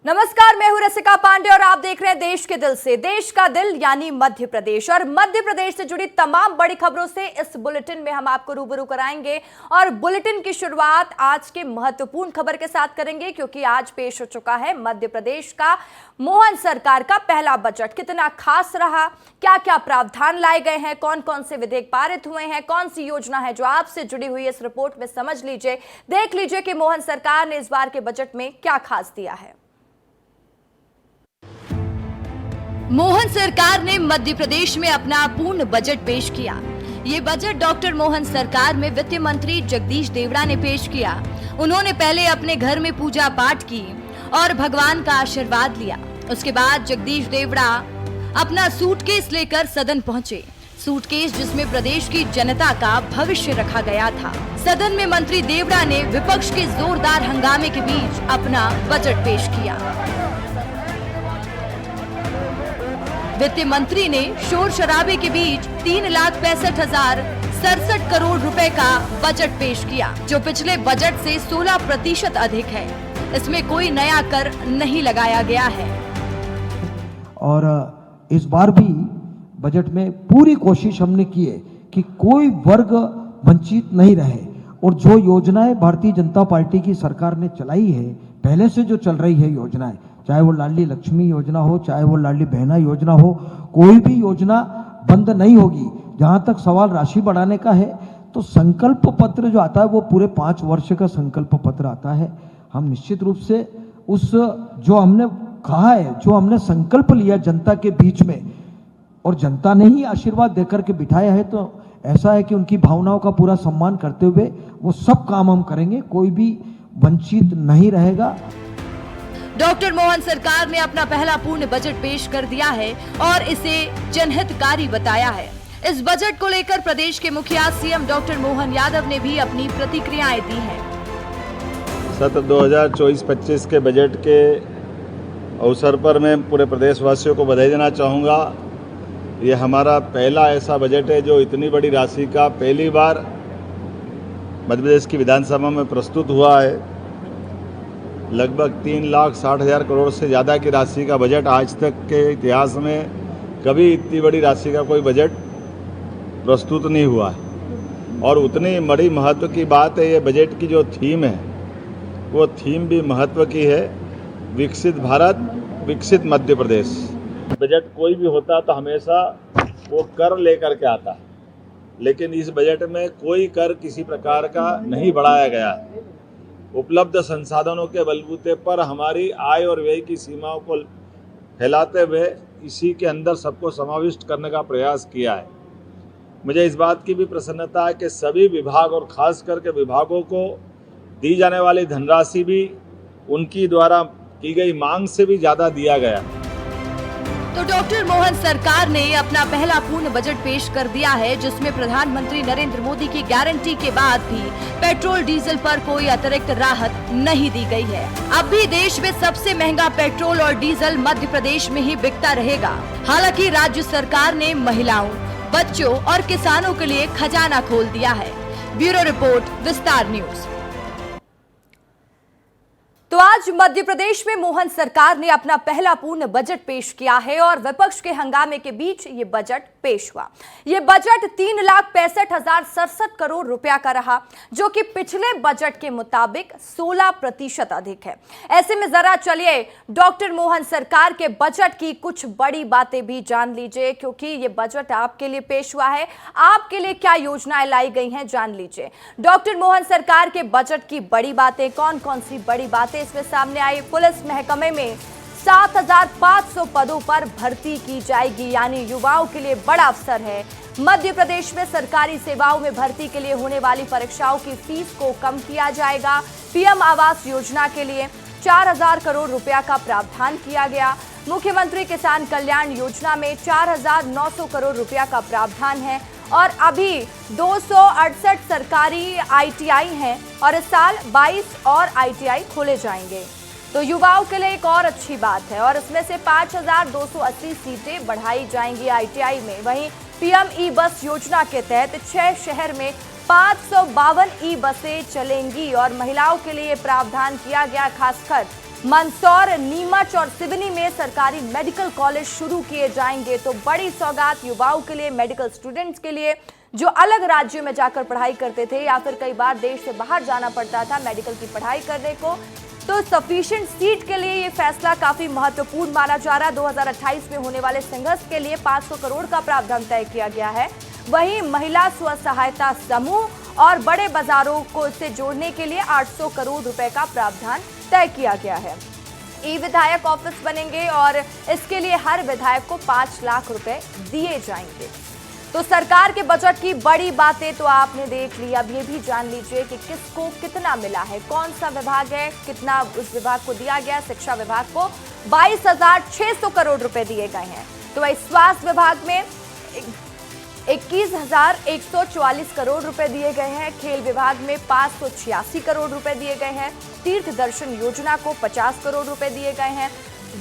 नमस्कार, मैं हूं रसिका पांडे और आप देख रहे हैं देश के दिल से। देश का दिल यानी मध्य प्रदेश, और मध्य प्रदेश से जुड़ी तमाम बड़ी खबरों से इस बुलेटिन में हम आपको रूबरू कराएंगे। और बुलेटिन की शुरुआत आज के महत्वपूर्ण खबर के साथ करेंगे, क्योंकि आज पेश हो चुका है मध्य प्रदेश का मोहन सरकार का पहला बजट। कितना खास रहा, क्या क्या प्रावधान लाए गए हैं, कौन कौन से विधेयक पारित हुए हैं, कौन सी योजना है जो आपसे जुड़ी हुई है, इस रिपोर्ट में समझ लीजिए। देख लीजिए कि मोहन सरकार ने इस बार के बजट में क्या खास दिया है। मोहन सरकार ने मध्य प्रदेश में अपना पूर्ण बजट पेश किया। ये बजट डॉक्टर मोहन सरकार में वित्त मंत्री जगदीश देवड़ा ने पेश किया। उन्होंने पहले अपने घर में पूजा पाठ की और भगवान का आशीर्वाद लिया। उसके बाद जगदीश देवड़ा अपना सूटकेस लेकर सदन पहुंचे। सूटकेस जिसमें प्रदेश की जनता का भविष्य रखा गया था। सदन में मंत्री देवड़ा ने विपक्ष के जोरदार हंगामे के बीच अपना बजट पेश किया। वित्त मंत्री ने शोर शराबे के बीच 3,65,67 करोड़ रुपए का बजट पेश किया, जो पिछले बजट से 16% अधिक है। इसमें कोई नया कर नहीं लगाया गया है। और इस बार भी बजट में पूरी कोशिश हमने की है कि कोई वर्ग वंचित नहीं रहे। और जो योजनाएं भारतीय जनता पार्टी की सरकार ने चलाई है, पहले से जो चल रही है योजनाएं, चाहे वो लाडली लक्ष्मी योजना हो, चाहे वो लाडली बहना योजना हो, कोई भी योजना बंद नहीं होगी। जहां तक सवाल राशि बढ़ाने का है, तो संकल्प पत्र जो आता है वो पूरे 5 वर्ष का संकल्प पत्र आता है। हम निश्चित रूप से उस जो हमने कहा है, जो हमने संकल्प लिया जनता के बीच में, और जनता ने ही आशीर्वाद देकर के बिठाया है, तो ऐसा है कि उनकी भावनाओं का पूरा सम्मान करते हुए वो सब काम हम करेंगे, कोई भी वंचित नहीं रहेगा। डॉक्टर मोहन सरकार ने अपना पहला पूर्ण बजट पेश कर दिया है और इसे जनहितकारी बताया है। इस बजट को लेकर प्रदेश के मुखिया सीएम डॉक्टर मोहन यादव ने भी अपनी प्रतिक्रियाएं दी हैं। सत्र 2024-25 के बजट के अवसर पर मैं पूरे प्रदेशवासियों को बधाई देना चाहूँगा। ये हमारा पहला ऐसा बजट है जो इतनी बड़ी राशि का पहली बार मध्य प्रदेश की विधानसभा में प्रस्तुत हुआ है। लगभग 3,60,000 करोड़ से ज़्यादा की राशि का बजट, आज तक के इतिहास में कभी इतनी बड़ी राशि का कोई बजट प्रस्तुत नहीं हुआ है। और उतनी बड़ी महत्व की बात है, ये बजट की जो थीम है वो थीम भी महत्व की है, विकसित भारत विकसित मध्य प्रदेश। बजट कोई भी होता तो हमेशा वो कर लेकर के आता, लेकिन इस बजट में कोई कर किसी प्रकार का नहीं बढ़ाया गया। उपलब्ध संसाधनों के बलबूते पर हमारी आय और व्यय की सीमाओं को फैलाते हुए इसी के अंदर सबको समाविष्ट करने का प्रयास किया है। मुझे इस बात की भी प्रसन्नता है कि सभी विभाग और खास करके विभागों को दी जाने वाली धनराशि भी उनकी द्वारा की गई मांग से भी ज़्यादा दिया गया। तो डॉक्टर मोहन सरकार ने अपना पहला पूर्ण बजट पेश कर दिया है, जिसमें प्रधानमंत्री नरेंद्र मोदी की गारंटी के बाद भी पेट्रोल डीजल पर कोई अतिरिक्त राहत नहीं दी गई है। अब भी देश में सबसे महंगा पेट्रोल और डीजल मध्य प्रदेश में ही बिकता रहेगा। हालांकि राज्य सरकार ने महिलाओं, बच्चों और किसानों के लिए खजाना खोल दिया है। ब्यूरो रिपोर्ट, विस्तार न्यूज। तो आज मध्य प्रदेश में मोहन सरकार ने अपना पहला पूर्ण बजट पेश किया है और विपक्ष के हंगामे के बीच ये बजट पेश हुआ। ये बजट 3,65,67 करोड़ रुपया का रहा, जो कि पिछले बजट के मुताबिक 16% अधिक है। ऐसे में जरा चलिए डॉक्टर मोहन सरकार के बजट की कुछ बड़ी बातें भी जान लीजिए, क्योंकि ये बजट आपके लिए पेश हुआ है। आपके लिए क्या योजनाएं लाई गई हैं, जान लीजिए। डॉक्टर मोहन सरकार के बजट की बड़ी बातें, कौन कौन सी बड़ी बातें इसमें सामने आई। पुलिस महकमे में 7,500 पदों पर भर्ती की जाएगी, यानी युवाओं के लिए बड़ा अवसर है। मध्य प्रदेश में सरकारी सेवाओं में भर्ती के लिए होने वाली परीक्षाओं की फीस को कम किया जाएगा। पीएम आवास योजना के लिए 4,000 करोड़ रुपया का प्रावधान किया गया। मुख्यमंत्री किसान कल्याण योजना में 4,900 करोड़ रुपया का प्रावधान है। और अभी 268 सरकारी आईटीआई हैं और इस साल 22 और आईटीआई खोले जाएंगे। तो युवाओं के लिए एक और अच्छी बात है, और इसमें से 5,280 सीटें बढ़ाई जाएंगी आईटीआई में। वहीं पीएम ई बस योजना के तहत 6 शहर में 552 ई बसें चलेंगी और महिलाओं के लिए प्रावधान किया गया, खासकर मंदसौर, नीमच और सिवनी में सरकारी मेडिकल कॉलेज शुरू किए जाएंगे। तो बड़ी सौगात युवाओं के लिए, मेडिकल स्टूडेंट्स के लिए जो अलग राज्यों में जाकर पढ़ाई करते थे या फिर कई बार देश से बाहर जाना पड़ता था मेडिकल की पढ़ाई करने को। तो सफिशिएंट सीट के लिए ये फैसला काफी महत्वपूर्ण माना जा रहा है। 2028 में होने वाले संघर्ष के लिए 500 करोड़ का प्रावधान तय किया गया है। वहीं महिला स्व सहायता समूह और बड़े बाजारों को से जोड़ने के लिए 800 करोड़ रुपए का प्रावधान तय किया गया है। ई विधायक ऑफिस बनेंगे और इसके लिए हर विधायक को 5 लाख रुपए दिए जाएंगे। तो सरकार के बजट की बड़ी बातें तो आपने देख ली। अब ये भी जान लीजिए कि किसको कितना मिला है, कौन सा विभाग है, कितना उस विभाग को दिया गया। शिक्षा विभाग को 22,600 करोड़ रुपए दिए गए हैं। तो वही स्वास्थ्य विभाग में 21,144 करोड़ रुपए दिए गए हैं। खेल विभाग में 586 करोड़ रुपए दिए गए हैं। तीर्थ दर्शन योजना को 50 करोड़ रुपए दिए गए हैं।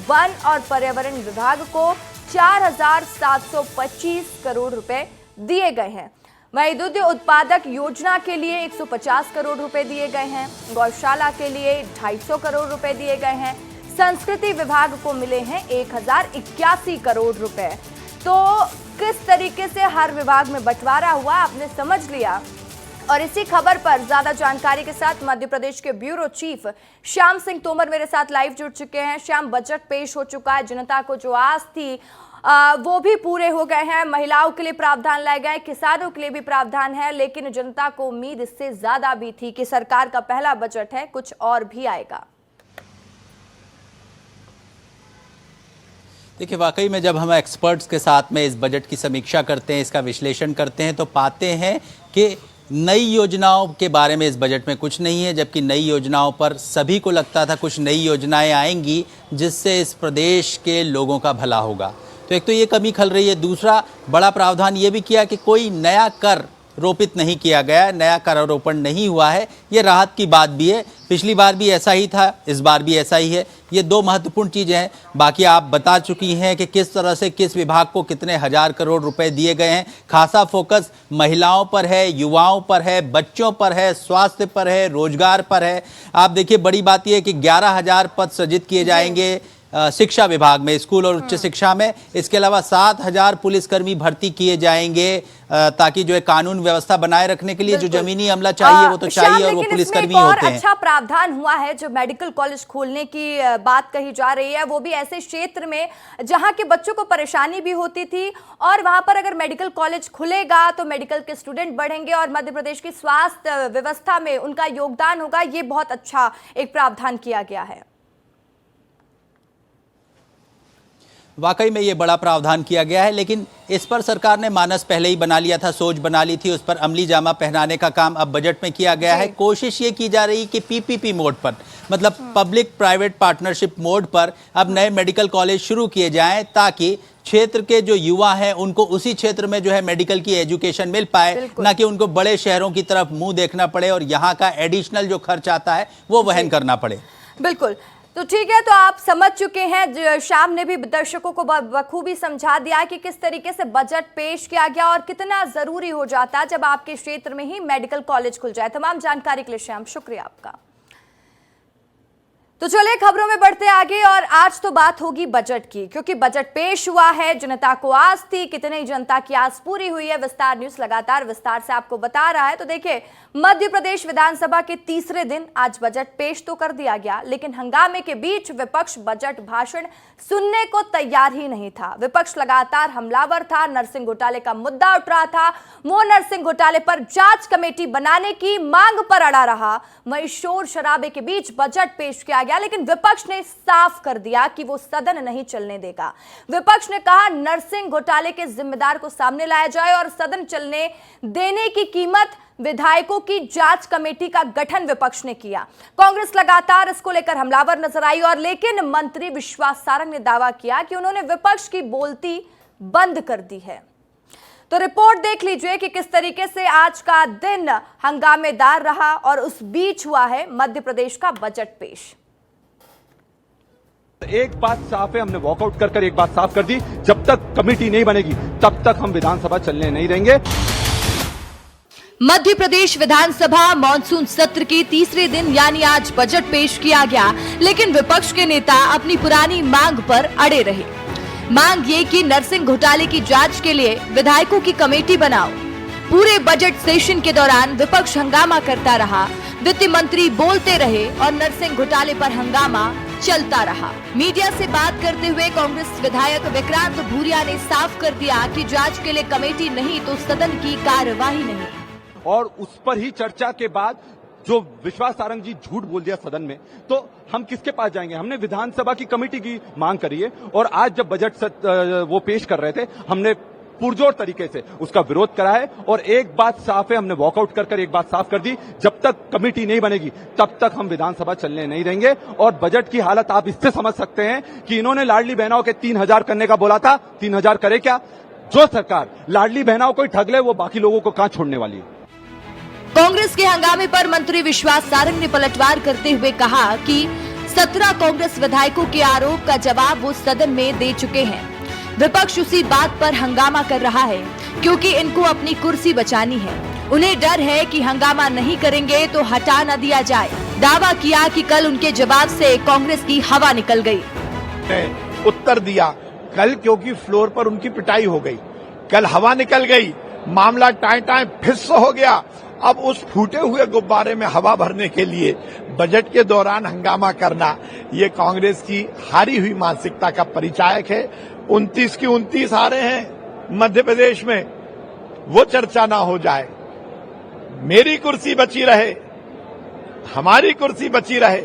वन और पर्यावरण विभाग को 4,725 करोड़ रुपए दिए गए हैं। वहीं दुग्ध उत्पादक योजना के लिए 150 करोड़ रुपए दिए गए हैं। गौशाला के लिए 250 करोड़ रुपए दिए गए हैं। संस्कृति विभाग को मिले हैं 1,081 करोड़ रुपए। तो किस तरीके से हर विभाग में बंटवारा हुआ आपने समझ लिया। और इसी खबर पर ज्यादा जानकारी के साथ मध्य प्रदेश के ब्यूरो चीफ श्याम सिंह तोमर मेरे साथ लाइव जुड़ चुके हैं। श्याम, बजट पेश हो चुका है, जनता को जो आस थी वो भी पूरे हो गए हैं। महिलाओं के लिए प्रावधान लाए गए, किसानों के लिए भी प्रावधान है, लेकिन जनता को उम्मीद इससे ज्यादा भी थी कि सरकार का पहला बजट है, कुछ और भी आएगा। देखिए, वाकई में जब हम एक्सपर्ट्स के साथ में इस बजट की समीक्षा करते हैं, इसका विश्लेषण करते हैं, तो पाते हैं कि नई योजनाओं के बारे में इस बजट में कुछ नहीं है, जबकि नई योजनाओं पर सभी को लगता था कुछ नई योजनाएं आएंगी जिससे इस प्रदेश के लोगों का भला होगा। तो एक तो ये कमी खल रही है। दूसरा बड़ा प्रावधान ये भी किया कि कोई नया कर रोपित नहीं किया गया, नया कर आरोपण नहीं हुआ है। ये राहत की बात भी है। पिछली बार भी ऐसा ही था, इस बार भी ऐसा ही है। ये दो महत्वपूर्ण चीज़ें हैं। बाकी आप बता चुकी हैं कि किस तरह से किस विभाग को कितने हजार करोड़ रुपए दिए गए हैं। खासा फोकस महिलाओं पर है, युवाओं पर है, बच्चों पर है, स्वास्थ्य पर है, रोजगार पर है। आप देखिए, बड़ी बात यह है कि 11,000 पद सृजित किए जाएंगे शिक्षा विभाग में, स्कूल और उच्च शिक्षा में। इसके अलावा 7,000 पुलिसकर्मी भर्ती किए जाएंगे ताकि जो है कानून व्यवस्था बनाए रखने के लिए जो जमीनी अमला चाहिए वो तो चाहिए, और वो पुलिसकर्मी होते हैं। अच्छा प्रावधान हुआ है जो मेडिकल कॉलेज खोलने की बात कही जा रही है, वो भी ऐसे क्षेत्र में जहां के बच्चों को परेशानी भी होती थी, और वहां पर अगर मेडिकल कॉलेज खुलेगा तो मेडिकल के स्टूडेंट बढ़ेंगे और मध्य प्रदेश की स्वास्थ्य व्यवस्था में उनका योगदान होगा। ये बहुत अच्छा एक प्रावधान किया गया है। वाकई में ये बड़ा प्रावधान किया गया है, लेकिन इस पर सरकार ने मानस पहले ही बना लिया था, सोच बना ली थी। उस पर अमली जामा पहनाने का काम अब बजट में किया गया है। कोशिश ये की जा रही कि पीपीपी मोड पर, मतलब पब्लिक प्राइवेट पार्टनरशिप मोड पर अब नए मेडिकल कॉलेज शुरू किए जाएं, ताकि क्षेत्र के जो युवा हैं उनको उसी क्षेत्र में जो है मेडिकल की एजुकेशन मिल पाए, ना कि उनको बड़े शहरों की तरफ मुंह देखना पड़े और यहाँ का एडिशनल जो खर्च आता है वो वहन करना पड़े। बिल्कुल। तो ठीक है, तो आप समझ चुके हैं, शाम ने भी दर्शकों को बखूबी समझा दिया कि किस तरीके से बजट पेश किया गया और कितना जरूरी हो जाता है जब आपके क्षेत्र में ही मेडिकल कॉलेज खुल जाए। तमाम जानकारी के लिए श्याम शुक्रिया आपका। तो चलिए खबरों में बढ़ते आगे, और आज तो बात होगी बजट की, क्योंकि बजट पेश हुआ है। जनता को आस थी, कितनी जनता की आस पूरी हुई है, विस्तार न्यूज लगातार विस्तार से आपको बता रहा है। तो देखिए, मध्य प्रदेश विधानसभा के तीसरे दिन आज बजट पेश तो कर दिया गया, लेकिन हंगामे के बीच विपक्ष बजट भाषण सुनने को तैयार ही नहीं था। विपक्ष लगातार हमलावर था, नरसिंह घोटाले का मुद्दा उठ रहा था, वो नरसिंह घोटाले पर जांच कमेटी बनाने की मांग पर अड़ा रहा। वहीं शोर शराबे के बीच बजट पेश किया गया, लेकिन विपक्ष ने साफ कर दिया कि वो सदन नहीं चलने देगा। विपक्ष ने कहा नरसिंह घोटाले के जिम्मेदार को सामने लाया जाए और सदन चलने देने की कीमत विधायकों की जांच कमेटी का गठन विपक्ष ने किया। कांग्रेस लगातार इसको लेकर हमलावर नजर आई, और लेकिन मंत्री विश्वास सारंग ने दावा किया कि उन्होंने विपक्ष की बोलती बंद कर दी है। तो रिपोर्ट देख लीजिए कि किस तरीके से आज का दिन हंगामेदार रहा, और उस बीच हुआ है मध्य प्रदेश का बजट पेश। एक बात साफ है, हमने वॉकआउट कर एक बात साफ कर दी, जब तक कमेटी नहीं बनेगी तब तक हम विधानसभा चलने नहीं देंगे। मध्य प्रदेश विधानसभा मॉनसून सत्र के तीसरे दिन यानी आज बजट पेश किया गया, लेकिन विपक्ष के नेता अपनी पुरानी मांग पर अड़े रहे। मांग ये कि नरसिंह घोटाले की जांच के लिए विधायकों की कमेटी बनाओ। पूरे बजट सेशन के दौरान विपक्ष हंगामा करता रहा, वित्त मंत्री बोलते रहे और नरसिंह घोटाले पर हंगामा चलता रहा। मीडिया से बात करते हुए कांग्रेस विधायक विक्रांत भूरिया ने साफ कर दिया कि जांच के लिए कमेटी नहीं तो सदन की कार्यवाही नहीं। और उस पर ही चर्चा के बाद जो विश्वास सारंग जी झूठ बोल दिया सदन में, तो हम किसके पास जाएंगे? हमने विधानसभा की कमेटी की मांग करी है और आज जब बजट वो पेश कर रहे थे, हमने पुरजोर तरीके से उसका विरोध करा है। और एक बात साफ है, हमने वॉकआउट कर एक बात साफ कर दी, जब तक कमेटी नहीं बनेगी तब तक हम विधानसभा चलने नहीं देंगे। और बजट की हालत आप इससे समझ सकते हैं कि इन्होंने लाडली बहनाओं के 3000 करने का बोला था, 3000 करे क्या? जो सरकार लाडली बहनाओं को ठग ले, वो बाकी लोगों को कहां छोड़ने वाली है? कांग्रेस के हंगामे पर मंत्री विश्वास सारंग ने पलटवार करते हुए कहा कि 17 कांग्रेस विधायकों के आरोप का जवाब वो सदन में दे चुके हैं। विपक्ष उसी बात पर हंगामा कर रहा है क्योंकि इनको अपनी कुर्सी बचानी है। उन्हें डर है कि हंगामा नहीं करेंगे तो हटा न दिया जाए। दावा किया कि कल उनके जवाब से कांग्रेस की हवा निकल गई। उत्तर दिया कल, क्योंकि फ्लोर पर उनकी पिटाई हो गई। कल हवा निकल गई, मामला टाई टाई फिस हो गया। अब उस फूटे हुए गुब्बारे में हवा भरने के लिए बजट के दौरान हंगामा करना, ये कांग्रेस की हारी हुई मानसिकता का परिचायक है। 29 की 29 आ रहे हैं मध्य प्रदेश में, वो चर्चा ना हो जाए, मेरी कुर्सी बची रहे, हमारी कुर्सी बची रहे,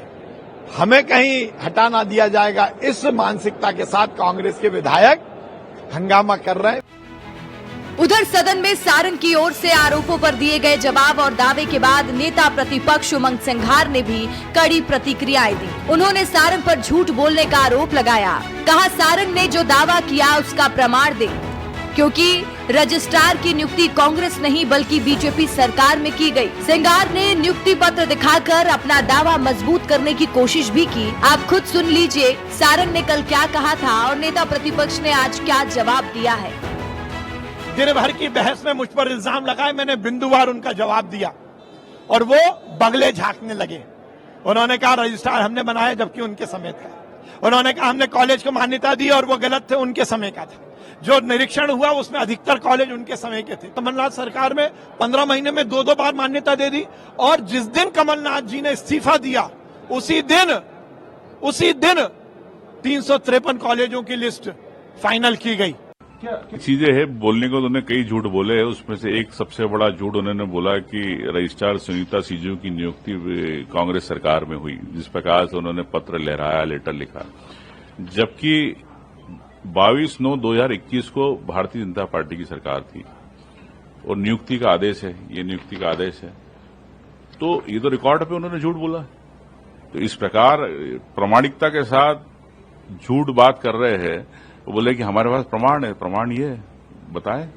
हमें कहीं हटा ना दिया जाएगा, इस मानसिकता के साथ कांग्रेस के विधायक हंगामा कर रहे हैं। उधर सदन में सारंग की ओर से आरोपों पर दिए गए जवाब और दावे के बाद नेता प्रतिपक्ष उमंग सिंघार ने भी कड़ी प्रतिक्रियाएं दी। उन्होंने सारंग पर झूठ बोलने का आरोप लगाया। कहा सारंग ने जो दावा किया उसका प्रमाण दे, क्योंकि रजिस्ट्रार की नियुक्ति कांग्रेस नहीं बल्कि बीजेपी सरकार में की गई। सिंघार ने नियुक्ति पत्र दिखाकर अपना दावा मजबूत करने की कोशिश भी की। आप खुद सुन लीजिए सारंग ने कल क्या कहा था और नेता प्रतिपक्ष ने आज क्या जवाब दिया है। दिन भर की बहस में मुझ पर इल्जाम लगाए, मैंने बिंदुवार उनका जवाब दिया और वो बगले झांकने लगे। उन्होंने कहा रजिस्ट्रार हमने बनाया जबकि उनके समय था। उन्होंने कहा हमने कॉलेज को मान्यता दी और वो गलत थे, उनके समय का था। जो निरीक्षण हुआ उसमें अधिकतर कॉलेज उनके समय के थे। कमलनाथ सरकार में 15 महीने में 2-2 बार मान्यता दे दी और जिस दिन कमलनाथ जी ने इस्तीफा दिया उसी दिन 353 कॉलेजों की लिस्ट फाइनल की गई। चीजें है बोलने को, उन्होंने कई झूठ बोले हैं। उसमें से एक सबसे बड़ा झूठ उन्होंने बोला कि रजिस्ट्रार सुनीता सीजू की नियुक्ति कांग्रेस सरकार में हुई, जिस प्रकार से उन्होंने पत्र लहराया, लेटर लिखा, जबकि 22/9/2021 को भारतीय जनता पार्टी की सरकार थी और नियुक्ति का आदेश है, ये नियुक्ति का आदेश है। तो ये तो रिकॉर्ड पे उन्होंने झूठ बोला। तो इस प्रकार प्रामाणिकता के साथ झूठ बात कर रहे हैं। वो बोले कि हमारे पास प्रमाण है, प्रमाण ये बताएं।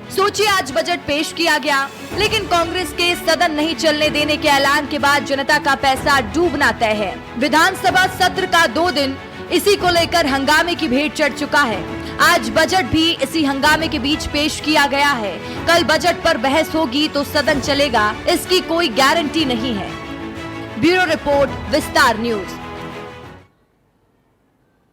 सोचिए आज बजट पेश किया गया, लेकिन कांग्रेस के सदन नहीं चलने देने के ऐलान के बाद जनता का पैसा डूबना तय है। विधानसभा सत्र का 2 दिन इसी को लेकर हंगामे की भेंट चढ़ चुका है। आज बजट भी इसी हंगामे के बीच पेश किया गया है। कल बजट पर बहस होगी तो सदन चलेगा, इसकी कोई गारंटी नहीं है। ब्यूरो रिपोर्ट, विस्तार न्यूज।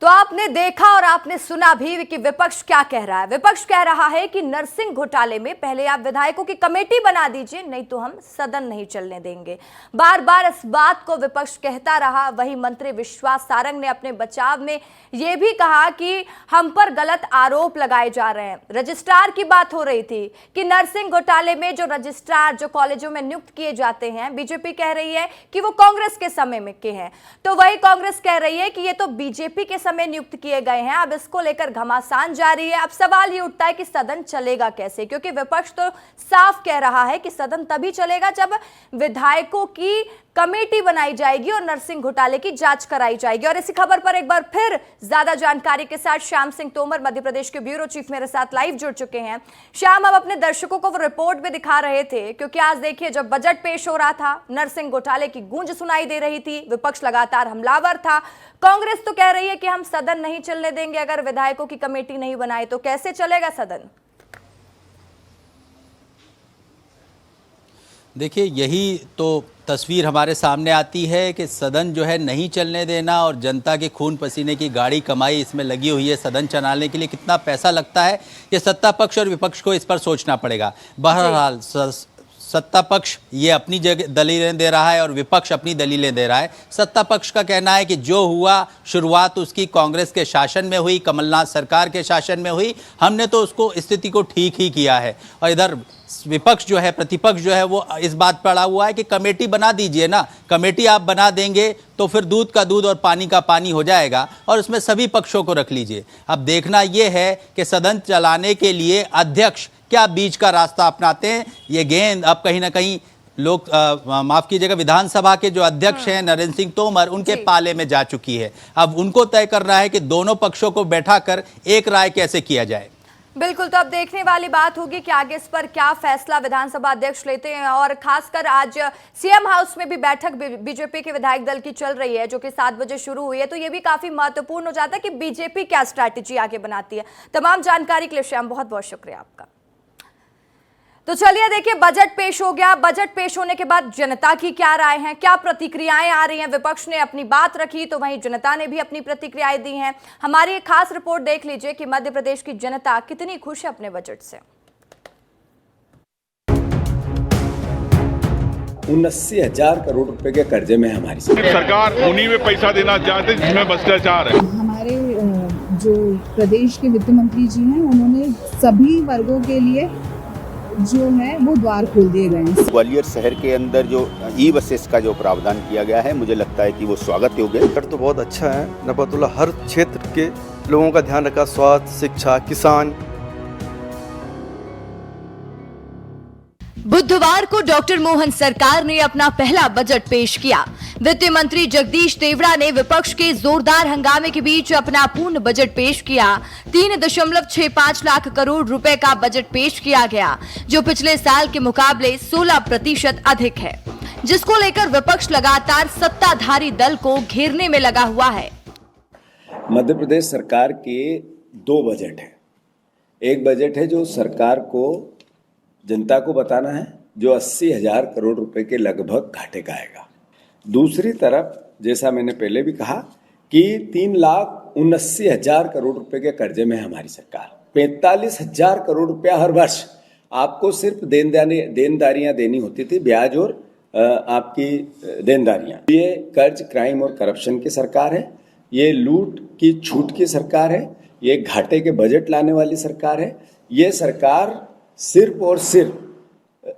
तो आपने देखा और आपने सुना भी कि विपक्ष क्या कह रहा है। विपक्ष कह रहा है कि नरसिंह घोटाले में पहले आप विधायकों की कमेटी बना दीजिए, नहीं तो हम सदन नहीं चलने देंगे। बार बार इस बात को विपक्ष कहता रहा। वहीं मंत्री विश्वास सारंग ने अपने बचाव में यह भी कहा कि हम पर गलत आरोप लगाए जा रहे हैं। रजिस्ट्रार की बात हो रही थी कि नरसिंह घोटाले में जो रजिस्ट्रार जो कॉलेजों में नियुक्त किए जाते हैं, बीजेपी कह रही है कि वो कांग्रेस के समय में के हैं, तो वही कांग्रेस कह रही है कि ये तो बीजेपी के में नियुक्त किए गए हैं। अब इसको लेकर घमासान जारी है। अब सवाल ये उठता है कि सदन चलेगा कैसे, क्योंकि विपक्ष तो साफ कह रहा है कि सदन तभी चलेगा जब विधायकों की कमेटी बनाई जाएगी और नरसिंह घोटाले की जांच कराई जाएगी। और इसी खबर पर एक बार फिर ज्यादा जानकारी के साथ श्याम सिंह तोमर, मध्य प्रदेश के ब्यूरो चीफ, मेरे साथ लाइव जुड़ चुके हैं। श्याम, अब अपने दर्शकों को वो रिपोर्ट भी दिखा रहे थे, क्योंकि आज देखिए जब बजट पेश हो रहा था, नरसिंह घोटाले की गूंज सुनाई दे रही थी, विपक्ष लगातार हमलावर था। कांग्रेस तो कह रही है कि हम सदन नहीं चलने देंगे अगर विधायकों की कमेटी नहीं बनाए। तो कैसे चलेगा सदन? देखिए, यही तो तस्वीर हमारे सामने आती है कि सदन जो है नहीं चलने देना और जनता के खून पसीने की गाड़ी कमाई इसमें लगी हुई है। सदन चलाने के लिए कितना पैसा लगता है, ये सत्ता पक्ष और विपक्ष को इस पर सोचना पड़ेगा। बहरहाल सत्ता पक्ष ये अपनी जगह दलीलें दे रहा है और विपक्ष अपनी दलीलें दे रहा है। सत्ता पक्ष का कहना है कि जो हुआ शुरुआत उसकी कांग्रेस के शासन में हुई, कमलनाथ सरकार के शासन में हुई, हमने तो उसको स्थिति को ठीक ही किया है। और इधर विपक्ष जो है, प्रतिपक्ष जो है, वो इस बात पर अड़ा हुआ है कि कमेटी बना दीजिए ना, कमेटी आप बना देंगे तो फिर दूध का दूध और पानी का पानी हो जाएगा और उसमें सभी पक्षों को रख लीजिए। अब देखना ये है कि सदन चलाने के लिए अध्यक्ष क्या बीच का रास्ता अपनाते हैं। ये गेंद अब कहीं ना कहीं लोग माफ कीजिएगा, विधानसभा के जो अध्यक्ष हैं नरेंद्र सिंह तोमर, उनके पाले में जा चुकी है। अब उनको तय करना है कि दोनों पक्षों को बैठाकर एक राय कैसे किया जाए। बिल्कुल, तो अब देखने वाली बात होगी कि आगे इस पर क्या फैसला विधानसभा अध्यक्ष लेते हैं। और खासकर आज सीएम हाउस में भी बैठक बीजेपी के विधायक दल की चल रही है, जो कि 7 बजे शुरू हुई है। तो ये भी काफी महत्वपूर्ण हो जाता है कि बीजेपी क्या स्ट्रैटेजी आगे बनाती है। तमाम जानकारी के लिए श्याम बहुत बहुत शुक्रिया आपका। तो चलिए देखिए, बजट पेश हो गया। बजट पेश होने के बाद जनता की क्या राय है, क्या प्रतिक्रियाएं आ रही हैं। विपक्ष ने अपनी बात रखी तो वहीं जनता ने भी अपनी प्रतिक्रियाएं दी हैं। हमारी एक खास रिपोर्ट देख लीजिए कि मध्य प्रदेश की जनता कितनी खुश है अपने बजट से। 79,000 करोड़ रुपए के कर्जे में हमारी सरकार उन्हीं में पैसा देना चाहते जिसमें भ्रष्टाचार है। हमारे जो प्रदेश के वित्त मंत्री जी हैं, उन्होंने सभी वर्गों के लिए जो है वो द्वार खोल दिए गए हैं। ग्वालियर शहर के अंदर जो ई बसेस का जो प्रावधान किया गया है, मुझे लगता है कि वो स्वागत योग्य है। तो बहुत अच्छा है। नबातुल्लाह हर क्षेत्र के लोगों का ध्यान रखा, स्वास्थ्य, शिक्षा, किसान। बुधवार को डॉक्टर मोहन सरकार ने अपना पहला बजट पेश किया। वित्त मंत्री जगदीश देवड़ा ने विपक्ष के जोरदार हंगामे के बीच अपना पूर्ण बजट पेश किया। 3.65 लाख करोड़ रुपए का बजट पेश किया गया, जो पिछले साल के मुकाबले 16% अधिक है, जिसको लेकर विपक्ष लगातार सत्ताधारी दल को घेरने में लगा हुआ है। मध्य प्रदेश सरकार के 2 बजट है। एक बजट है जो सरकार को जनता को बताना है, जो 80,000 करोड़ रुपए के लगभग घाटे का आएगा। दूसरी तरफ, जैसा मैंने पहले भी कहा कि 3,79,000 करोड़ रुपए के कर्जे में है हमारी सरकार। 45,000 करोड़ रुपया हर वर्ष आपको सिर्फ देनदारियां देनी होती थी, ब्याज और आपकी देनदारियां। ये कर्ज, क्राइम और करप्शन की सरकार है, ये लूट की छूट की सरकार है, ये घाटे के बजट लाने वाली सरकार है। ये सरकार सिर्फ और सिर्फ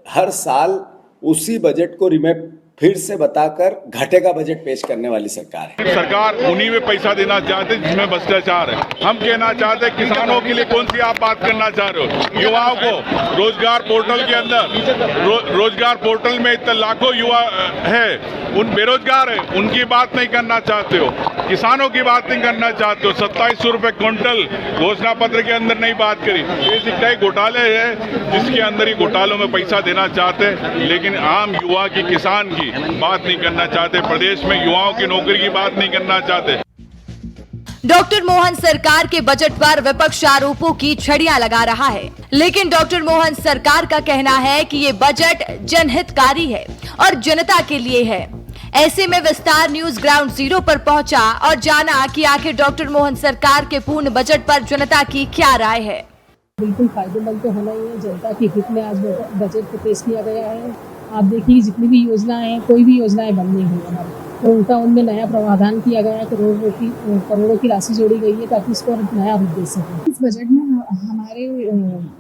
हर साल उसी बजट को रिमेप फिर से बताकर घाटे का बजट पेश करने वाली सरकार है। सरकार उन्हीं में पैसा देना चाहते जिसमें भ्रष्टाचार है। हम कहना चाहते हैं किसानों के लिए कौन सी आप बात करना चाह रहे हो। युवाओं को रोजगार पोर्टल के अंदर, रोजगार पोर्टल में इतने लाखों युवा है, उन बेरोजगार है, उनकी बात नहीं करना चाहते हो। किसानों की बात नहीं करना चाहते हो। 2700 रुपए क्विंटल घोषणा पत्र के अंदर नहीं बात करी। ये सिक्का घोटाले है जिसके अंदर ही घोटालों में पैसा देना चाहते हैं, लेकिन आम युवा की, किसान की बात नहीं करना चाहते। प्रदेश में युवाओं की नौकरी की बात नहीं करना चाहते। डॉक्टर मोहन सरकार के बजट पर विपक्ष आरोपों की छड़ियां लगा रहा है, लेकिन डॉक्टर मोहन सरकार का कहना है कि ये बजट जनहितकारी है और जनता के लिए है। ऐसे में विस्तार न्यूज ग्राउंड जीरो पर पहुंचा और जाना कि आखिर डॉक्टर मोहन सरकार के पूर्ण बजट पर जनता की क्या राय है। बिल्कुल फायदेमंद तो होना ही है। जनता के हित में आज बजट को पेश किया गया है। आप देखिए, जितनी भी योजनाएं हैं, कोई भी योजनाएं बंद नहीं हुई हमारी, तो उनका उनमें नया प्रावधान किया गया है। करोड़ों की राशि जोड़ी गई है ताकि इसको नया रूप दे सके। इस बजट में हमारे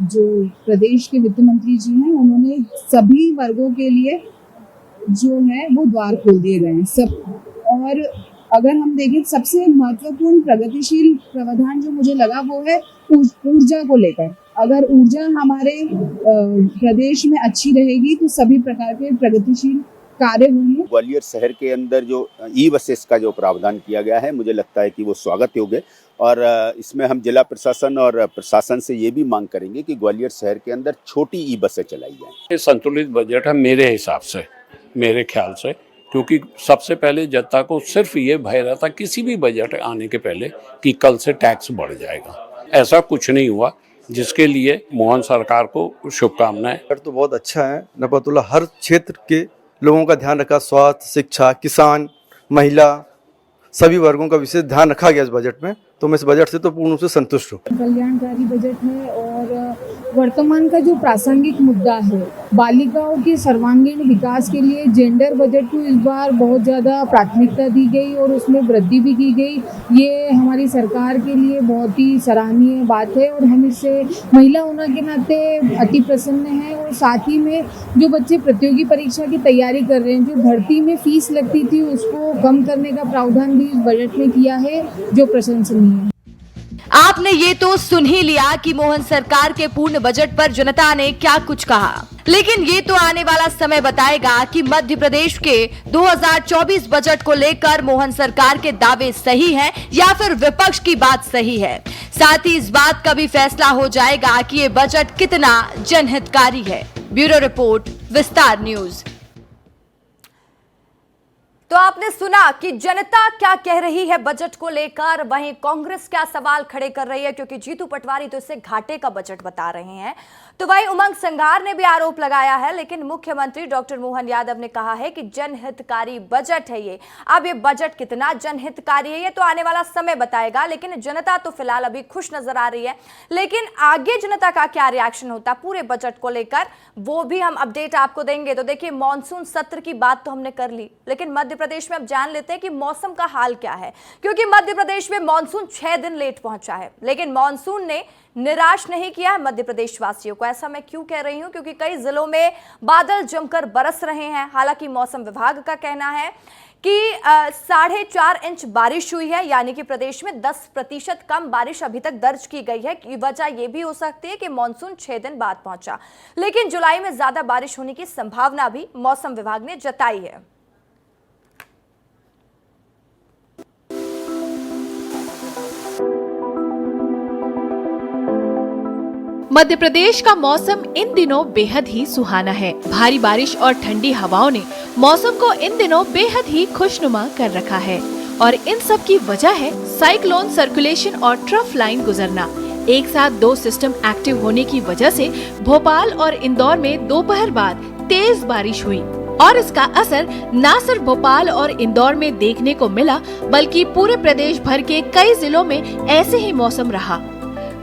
जो प्रदेश के वित्त मंत्री जी हैं, उन्होंने सभी वर्गों के लिए जो है वो द्वार खोल दिए गए हैं सब। और अगर हम देखें, सबसे महत्वपूर्ण प्रगतिशील प्रावधान जो मुझे लगा वो है ऊर्जा को लेकर। अगर ऊर्जा हमारे प्रदेश में अच्छी रहेगी तो सभी प्रकार के प्रगतिशील कार्य होंगे। ग्वालियर शहर के अंदर जो ई बसेस का जो प्रावधान किया गया है, मुझे लगता है कि वो स्वागत योग्य है। और इसमें हम जिला प्रशासन और प्रशासन से ये भी मांग करेंगे कि ग्वालियर शहर के अंदर छोटी ई बसें चलाई जाएं। ये संतुलित बजट है मेरे हिसाब से, मेरे ख्याल से, क्योंकि सबसे पहले जनता को सिर्फ ये भय रहा था किसी भी बजट आने के पहले कि कल से टैक्स बढ़ जाएगा। ऐसा कुछ नहीं हुआ। जिसके लिए मोहन सरकार को शुभकामनाएं। तो बहुत अच्छा है। नपतुल्ला हर क्षेत्र के लोगों का ध्यान रखा, स्वास्थ्य, शिक्षा, किसान, महिला, सभी वर्गों का विशेष ध्यान रखा गया इस बजट में। तो मैं इस बजट से तो पूर्ण रूप से संतुष्ट हूँ। कल्याणकारी बजट है और वर्तमान का जो प्रासंगिक मुद्दा है बालिकाओं के सर्वांगीण विकास के लिए जेंडर बजट को इस बार बहुत ज़्यादा प्राथमिकता दी गई और उसमें वृद्धि भी की गई। ये हमारी सरकार के लिए बहुत ही सराहनीय बात है और हम इससे महिला होने के नाते अति प्रसन्न हैं। और साथ ही में जो बच्चे प्रतियोगी परीक्षा की तैयारी कर रहे हैं, जो भर्ती में फीस लगती थी उसको कम करने का प्रावधान भी इस बजट में किया है, जो प्रशंसनीय है। आपने ये तो सुन ही लिया कि मोहन सरकार के पूर्ण बजट पर जनता ने क्या कुछ कहा, लेकिन ये तो आने वाला समय बताएगा कि मध्य प्रदेश के 2024 बजट को लेकर मोहन सरकार के दावे सही हैं या फिर विपक्ष की बात सही है। साथ ही इस बात का भी फैसला हो जाएगा कि ये बजट कितना जनहितकारी है। ब्यूरो रिपोर्ट, विस्तार न्यूज। तो आपने सुना कि जनता क्या कह रही है बजट को लेकर, वहीं कांग्रेस क्या सवाल खड़े कर रही है, क्योंकि जीतू पटवारी तो इसे घाटे का बजट बता रहे हैं। तो वहीं उमंग संघार ने भी आरोप लगाया है, लेकिन मुख्यमंत्री डॉक्टर मोहन यादव ने कहा है कि जनहितकारी बजट है ये। अब ये बजट कितना जनहितकारी है ये तो आने वाला समय बताएगा, लेकिन जनता तो फिलहाल अभी खुश नजर आ रही है। लेकिन आगे जनता का क्या रिएक्शन होता पूरे बजट को लेकर, वो भी हम अपडेट आपको देंगे। तो देखिए, मानसून सत्र की बात तो हमने कर ली, लेकिन मध्य प्रदेश में अब जान लेते हैं कि मौसम का हाल क्या है, क्योंकि मध्य प्रदेश में मानसून 6 दिन लेट पहुंचा है, लेकिन मानसून ने निराश नहीं किया है मध्य प्रदेश वासियों को। ऐसा मैं क्यों कह रही हूं, क्योंकि कई जिलों में बादल जमकर बरस रहे हैं। हालांकि मौसम विभाग का कहना है कि 4.5 इंच बारिश हुई है, यानी कि प्रदेश में 10% कम बारिश अभी तक दर्ज की गई है। की वजह यह भी हो सकती है कि मानसून 6 दिन बाद पहुंचा, लेकिन जुलाई में ज्यादा बारिश होने की संभावना भी मौसम विभाग ने जताई है। मध्य प्रदेश का मौसम इन दिनों बेहद ही सुहाना है। भारी बारिश और ठंडी हवाओं ने मौसम को इन दिनों बेहद ही खुशनुमा कर रखा है और इन सब की वजह है साइक्लोन सर्कुलेशन और ट्रफ लाइन गुजरना। एक साथ 2 सिस्टम एक्टिव होने की वजह से भोपाल और इंदौर में दोपहर बाद तेज बारिश हुई और इसका असर न सिर्फ भोपाल और इंदौर में देखने को मिला, बल्कि पूरे प्रदेश भर के कई जिलों में ऐसे ही मौसम रहा।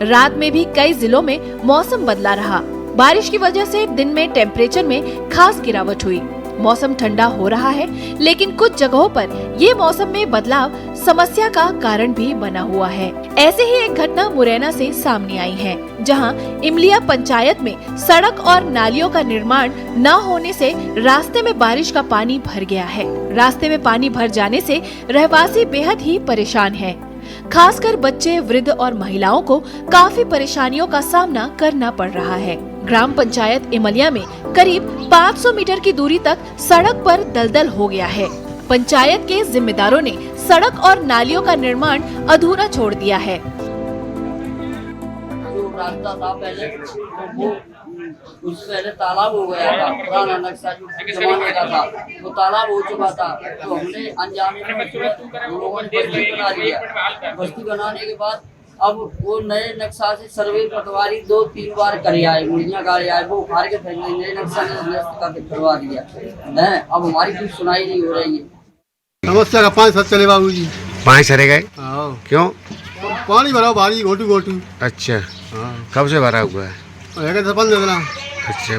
रात में भी कई जिलों में मौसम बदला रहा। बारिश की वजह से दिन में टेम्परेचर में खास गिरावट हुई। मौसम ठंडा हो रहा है, लेकिन कुछ जगहों पर ये मौसम में बदलाव समस्या का कारण भी बना हुआ है। ऐसे ही एक घटना मुरैना से सामने आई है, जहां इमलिया पंचायत में सड़क और नालियों का निर्माण न होने से रास्ते में बारिश का पानी भर गया है। रास्ते में पानी भर जाने से रहवासी बेहद ही परेशान है। खासकर बच्चे, वृद्ध और महिलाओं को काफी परेशानियों का सामना करना पड़ रहा है। ग्राम पंचायत इमलिया में करीब 500 मीटर की दूरी तक सड़क पर दलदल हो गया है। पंचायत के जिम्मेदारों ने सड़क और नालियों का निर्माण अधूरा छोड़ दिया है। जो रास्ता था पहले, वो उससे पहले तालाब हो गया था। पुराना नक्शा जो जमाने का था वो तालाब हो चुका था, तो हमने अनजाने में लोगों ने बस्ती बना दिया। बस्ती बनाने के बाद अब वो नए नक्शा से सर्वे पटवारी 2-3 बार कर आए, मुड़ियाँ गाड़ी आए, वो उखाड़ के फेंक गए। नए नक्शा ने करवा दिया है, अब हमारी कुछ सुनाई नहीं हो रही है। समस्या का 5 साल चले बाबू जी। 5 चले गए? क्यों? पानी भरा भारी घोटू। अच्छा, कब से भरा हुआ है? 15 दिन। अच्छा,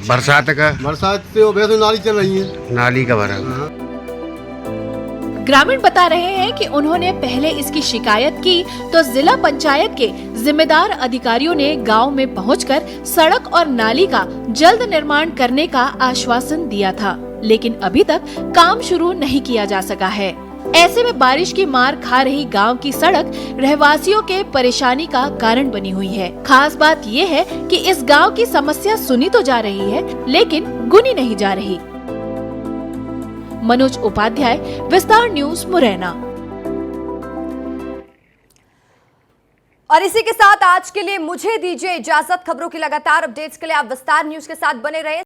बरसात से वैसे नाली चल रही है। नाली का भरा हुआ। ग्रामीण बता रहे हैं कि उन्होंने पहले इसकी शिकायत की तो जिला पंचायत के जिम्मेदार अधिकारियों ने गांव में पहुंचकर सड़क और नाली का जल्द निर्माण करने का आश्वासन दिया था, लेकिन अभी तक काम शुरू नहीं किया जा सका है। ऐसे में बारिश की मार खा रही गांव की सड़क रहवासियों के परेशानी का कारण बनी हुई है। खास बात ये है कि इस गांव की समस्या सुनी तो जा रही है, लेकिन गुनी नहीं जा रही। मनोज उपाध्याय, विस्तार न्यूज, मुरैना। और इसी के साथ आज के लिए मुझे दीजिए इजाजत। खबरों की लगातार अपडेट्स के लिए आप विस्तार न्यूज के साथ बने रहें।